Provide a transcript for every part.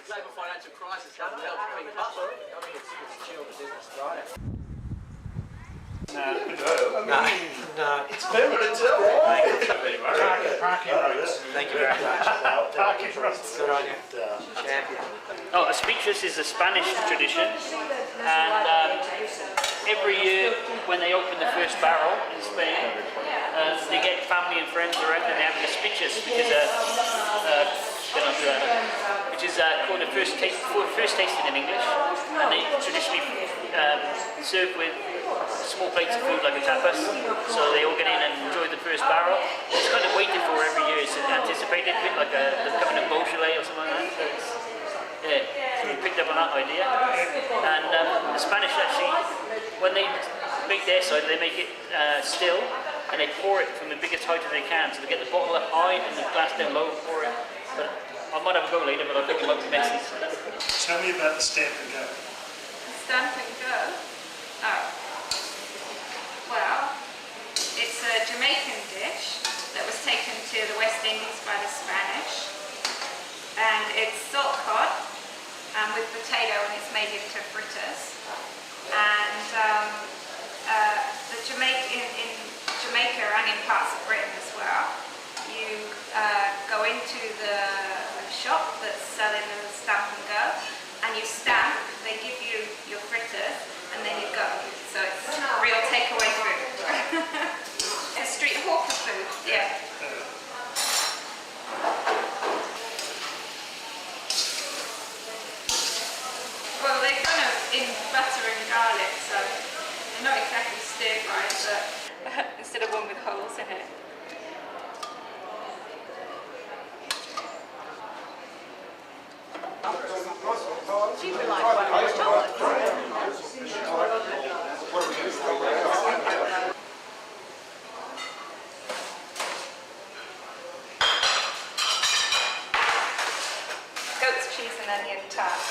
global financial crisis hasn't helped bring up. I think it's chilled the business, right? No. It's permanent. Parking roads. Thank you very much. Parking roads. Good on you. Champion. Oh, a speeches is a Spanish tradition, and every year when they open the first barrel in Spain, they get family and friends around and they have a speeches, which is called the first tasting in English, and they traditionally serve with small plates of food like a tapas, so they all get in and enjoy the first barrel. It's kind of waited for every year, it's anticipated, a bit like the coming of Beaujolais or something like that. So we picked up on that idea, and the Spanish actually, when they make their cider, they make it still, and they pour it from the biggest height as they can, so they get the bottle up high and the glass down low and pour it. But I might have a go later, but I think it might be messy. Tell me about the stamp and go. Stamp and go? Oh. Well, it's a Jamaican dish that was taken to the West Indies by the Spanish, and it's salt cod with potato, and it's made into fritters. And in Jamaica and in parts of Britain as well, you go into the shop that's selling the stamp and go, and you stamp. They give you your fritters, and then you go. So it's real takeaway food. It's street hawker food, yeah. Well, they're kind of in butter and garlic, so they're not exactly stir-fried, but instead of one with holes in it. Goat's cheese and onion tart.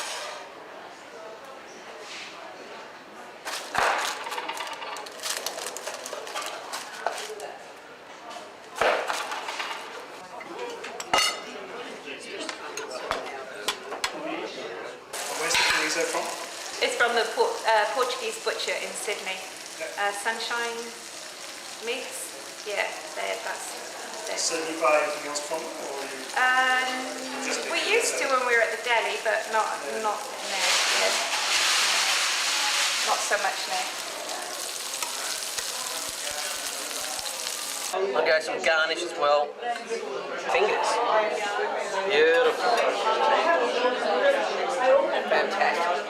Where's the chorizo from? It's from the Portuguese butcher in Sydney. Sunshine Meats. Yeah, that's it. So do you buy anything else from them, or you? We used to when we were at the deli, but not now. Yeah. Not so much now. I'll go some garnish as well. Fingers. Beautiful. Fantastic.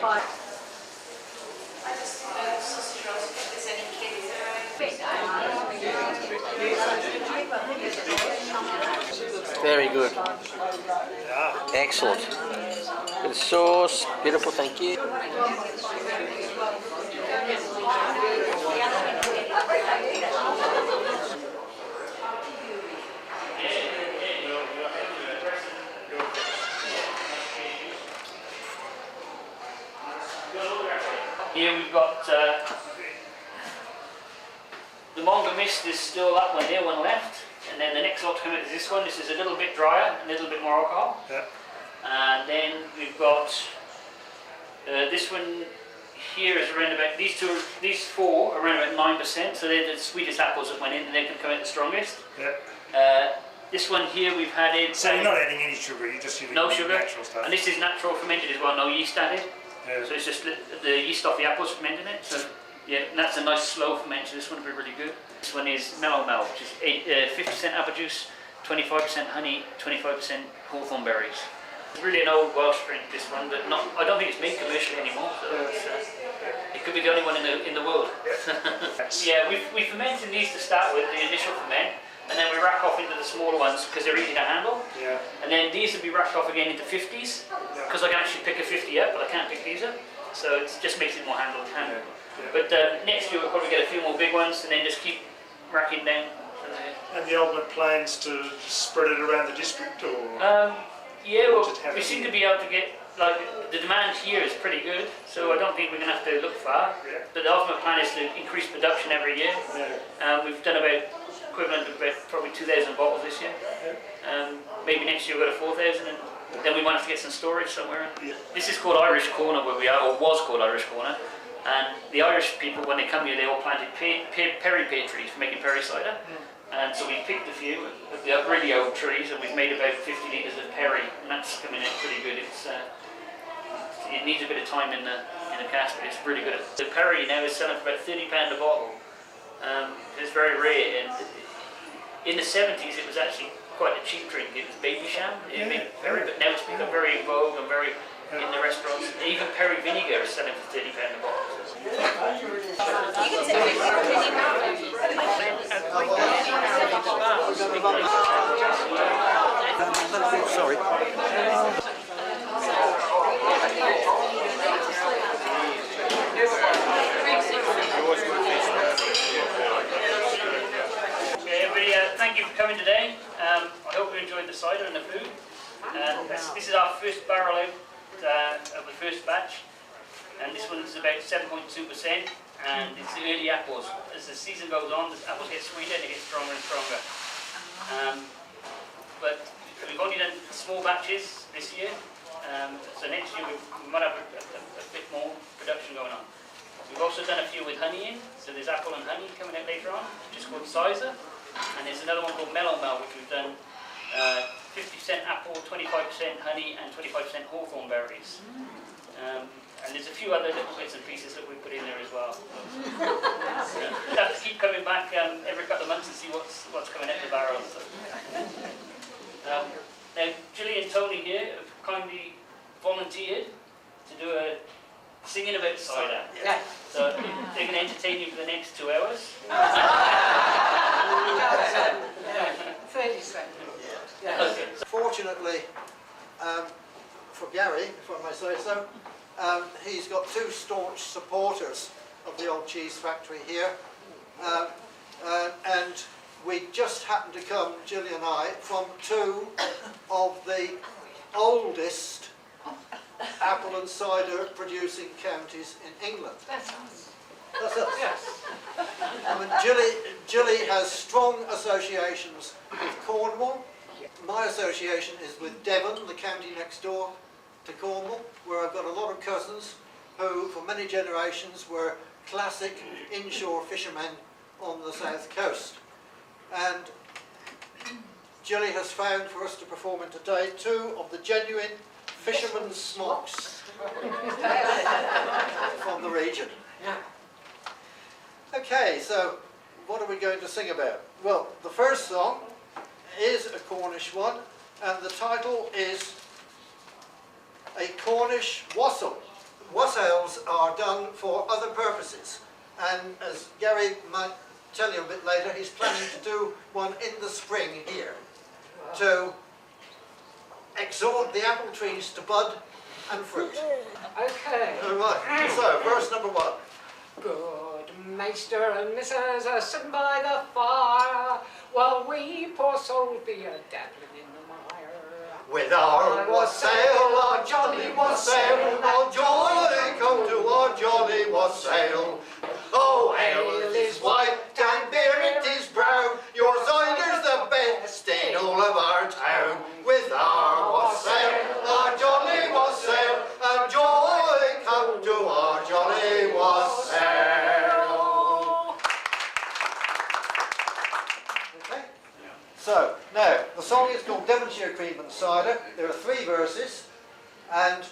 Very good. Yeah. Excellent. Good sauce. Beautiful, thank you. Here we've got the Monga Mist is still that one there, one left, and then the next lot to come out is this one. This is a little bit drier, a little bit more alcohol. Yeah. And then we've got this one here is around about, these four are around about 9%, so they're the sweetest apples that went in, and they can come out the strongest. Yeah. This one here we've had it. So you're not adding any sugar, you're just using no sugar, natural stuff. and this is natural fermented as well, no yeast added. Yeah. So it's just the yeast off the apples fermenting it. So yeah, and that's a nice slow ferment. So this one will be really good. This one is Mellow Mel, which is 50% apple juice, 25% honey, 25% hawthorn berries. It's really an old Welsh drink, this one, but not. I don't think it's made commercially anymore. So it could be the only one in the world. Yeah, we fermented these to start with, the initial ferment, and then we rack off into the smaller ones because they're easy to handle. Yeah. And then these will be racked off again into 50s because I can actually pick a 50 up, but I can't pick these up. So it just makes it more handled. Yeah. But next year we'll probably get a few more big ones and then just keep racking down. And the ultimate plans to spread it around the district, or? Yeah, well, we seem to be able to get, like, the demand here is pretty good, so I don't think we're going to have to look far. Yeah. But the ultimate plan is to increase production every year. Yeah. We've done about equivalent of about probably 2,000 bottles this year. Maybe next year we'll go to 4,000 and then we wanted to get some storage somewhere. Yeah. This is called Irish Corner where we are, or was called Irish Corner. And the Irish people, when they come here, they all planted perry pear trees for making perry cider. And so we picked a few of the really old trees, and we've made about 50 litres of perry, and that's coming in pretty good. It needs a bit of time in the cask, but it's really good. The perry now is selling for about £30 a bottle. It's very rare, and in the 70s it was actually quite a cheap drink. It was baby sham, perry, but now it's become very in vogue and very in the restaurants. Even perry vinegar is selling for £30 a bottle. Sorry. Everybody, thank you for coming today. I hope you enjoyed the cider and the food. This is our first barrel out of the first batch, and this one is about 7.2%, and it's the early apples. As the season goes on, the apples get sweeter and they get stronger and stronger. But we've only done small batches this year, so next year we might have a bit more production going on. We've also done a few with honey in, so there's apple and honey coming out later on, which is called cider, and there's another one called mellow mel, which we've done 50% apple, 25% honey, and 25% hawthorn berries. And there's a few other little bits and pieces that we put in there as well. We'll have to keep coming back every couple of months and see what's coming out the barrels. Now, Julie and Tony here have kindly volunteered to do a singing about cider. Yeah. So they're going to entertain you for the next 2 hours. 30 seconds. Yeah. Okay. Fortunately, for Gary, if I may say so, he's got two staunch supporters of the old cheese factory here, and we just happened to come, Gilly and I, from two of the oldest apple and cider producing counties in England. That's us. That's us. Yes. I mean, Gilly has strong associations with Cornwall. My association is with Devon, the county next door to Cornwall, where I've got a lot of cousins who, for many generations, were classic inshore fishermen on the south coast. And Gilly has found for us to perform in today two of the genuine fisherman's smocks from the region. Yeah. Okay, so what are we going to sing about? Well, the first song is a Cornish one, and the title is A Cornish Wassail. Wassails are done for other purposes, and as Gary might tell you a bit later, he's planning to do one in the spring here to exhort the apple trees to bud and fruit. Okay. All right, so verse number 1. Good Maester and Missus are sitting by the fire, while we poor souls be a dabbling in the mire. With our wassail, our jolly wassail, our jolly come to our jolly wassail. Oh, ale is white and beer it is brown, your cider's the best in all of our town. With our wassail, our jolly wassail, our jolly come to our jolly wassail. Okay? So, now, the song is called Devonshire Cream and Cider. There are 3 verses, and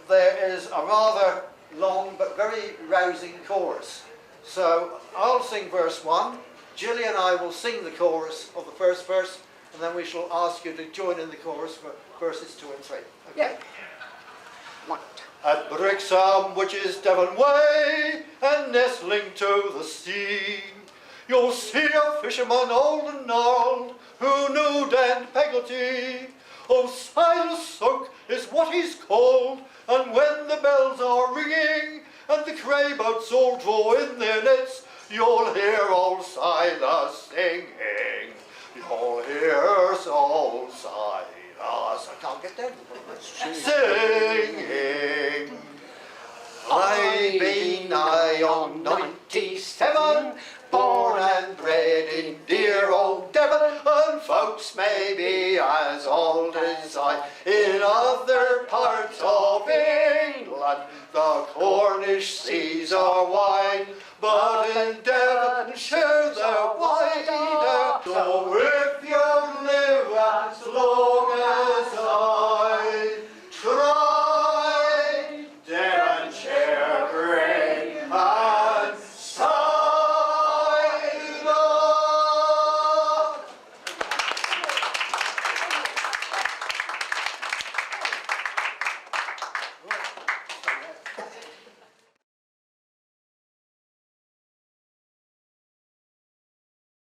there is a rather long but very rousing chorus. So, I'll sing verse 1, Gilly and I will sing the chorus of the first verse, and then we shall ask you to join in the chorus for verses 2 and 3. Okay? Yeah. At Brixham, which is Devon way, and nestling to the sea, you'll see a fisherman old and gnarled, who knew Dan Peggotty. Oh, Silas Soak is what he's called, and when the bells are ringing, and the cray boats all draw in their nets, you'll hear old Silas singing. You'll hear old Silas, I can't get down, singing. I've been nigh on 97, born and bred in dear old Devon, and folks may be as old as I. In other parts of England, the Cornish seas are wide, but in